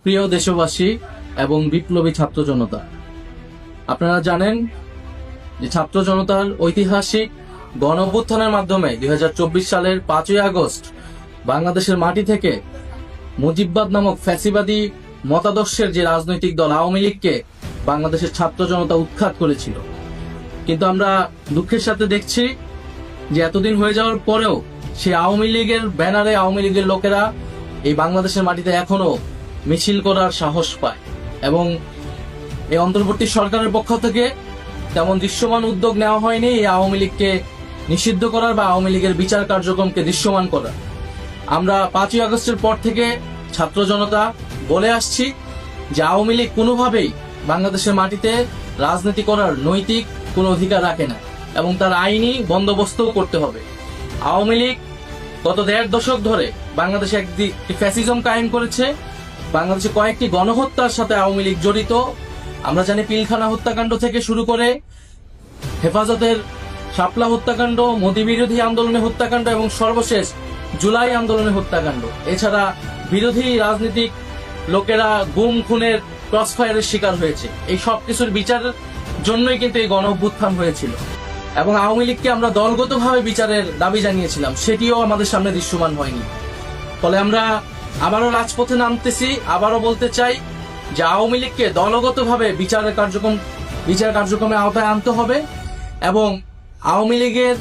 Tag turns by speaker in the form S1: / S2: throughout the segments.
S1: প্রিয় দেশবাসী এবং বিপ্লবী ছাত্র জনতা, আপনারা জানেন যে ছাত্র জনতার ঐতিহাসিক গণ অভ্যুত্থানের মাধ্যমে 2024 সালের 5ই আগস্ট বাংলাদেশের মাটি থেকে মুজিববাদ নামক ফ্যাসিবাদী মতাদর্শের যে রাজনৈতিক দল আওয়ামী লীগকে বাংলাদেশের ছাত্র জনতা উৎখাত করেছিল। কিন্তু আমরা দুঃখের সাথে দেখছি যে এতদিন হয়ে যাওয়ার পরেও সেই আওয়ামী লীগের ব্যানারে আওয়ামী লীগের লোকেরা এই বাংলাদেশের মাটিতে এখনো মিছিল করার সাহস পায় এবং এই অন্তর্বর্তী সরকারের পক্ষ থেকে তেমন দৃশ্যমান উদ্যোগ নেওয়া হয়নি এই আওয়ামী লীগকে নিষিদ্ধ করার বা আওয়ামী লীগের বিচার কার্যক্রমকে দৃশ্যমান করার। আমরা 5ই আগস্টের পর থেকে ছাত্র জনতা বলে আসছি যে আওয়ামী লীগ কোনোভাবেই বাংলাদেশের মাটিতে রাজনীতি করার নৈতিক কোনো অধিকার রাখে না এবং তার আইনি বন্দোবস্তও করতে হবে। আওয়ামী লীগ গত 1.5 দশক ধরে বাংলাদেশে একটি ফ্যাসিজম কায়েম করেছে। বাংলাদেশে কয়েকটি গণহত্যার সাথে আওয়ামী লীগ জড়িত। আমরা জানি পিলখানা হত্যাকাণ্ড থেকে শুরু করে হেফাজতের শাপলা হত্যাকাণ্ড, মোদী বিরোধী আন্দোলনের হত্যাকাণ্ড এবং সর্বশেষ জুলাই আন্দোলনের হত্যাকাণ্ড। এছাড়া বিরোধী রাজনীতিক লোকেরা গুম খুনের ক্রসফায়ারের শিকার হয়েছে। এই সব কিছুর বিচারের জন্যই কিন্তু এই গণ অভ্যুত্থান হয়েছিল এবং আওয়ামী লীগকে আমরা দলগতভাবে বিচারের দাবি জানিয়েছিলাম, সেটিও আমাদের সামনে দৃশ্যমান হয়নি। ফলে আমরা আবারও রাজপথে নামতেছি, আবারও বলতে চাই যে আওয়ামী লীগকে দলগতভাবে বিচার কার্যক্রমে আওতায় আনতে হবে এবং আওয়ামী লীগের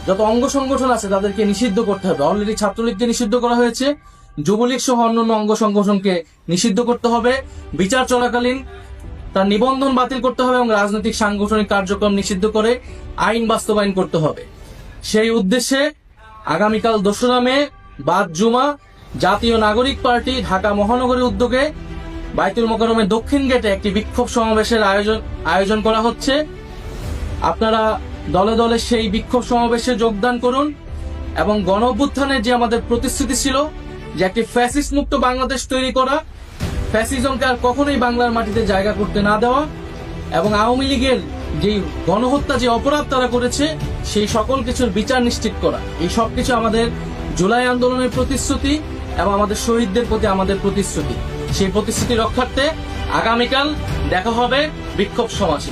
S1: যত অঙ্গ সংগঠন আছে তাদেরকে নিষিদ্ধ করতে হবে। অলরেডি ছাত্রলীগকে নিষিদ্ধ করা হয়েছে, যুবলীগ সহ অন্যান্য অঙ্গ সংগঠনকে নিষিদ্ধ করতে হবে। বিচার চলাকালীন তার নিবন্ধন বাতিল করতে হবে এবং রাজনৈতিক সাংগঠনিক কার্যক্রম নিষিদ্ধ করে আইন বাস্তবায়ন করতে হবে। সেই উদ্দেশ্যে আগামীকাল 2রা মে বাদ জুমা জাতীয় নাগরিক পার্টি ঢাকা মহানগরীর উদ্যোগে বায়তুল মোকাররমের দক্ষিণ গেটে একটি বিক্ষোভ সমাবেশের আয়োজন করা হচ্ছে। আপনারা দলে দলে সেই বিক্ষোভ সমাবেশে যোগদান করুন এবং গণ অভ্যুত্থানের যে আমাদের প্রতিশ্রুতি ছিল যে একটি ফ্যাসিস্ট মুক্ত বাংলাদেশ তৈরি করা, ফ্যাসিজমকে আর কখনোই বাংলার মাটিতে জায়গা করতে না দেওয়া এবং আওয়ামী লীগের যে গণহত্যা যে অপরাধ তারা করেছে সেই সকল কিছুর বিচার নিশ্চিত করা, এই সবকিছু আমাদের জুলাই আন্দোলনের প্রতিশ্রুতি এবং আমাদের শহীদদের প্রতি আমাদের প্রতিশ্রুতি। সেই প্রতিশ্রুতি রক্ষার্থে আগামীকাল দেখা হবে বিক্ষোভ সমাবেশে।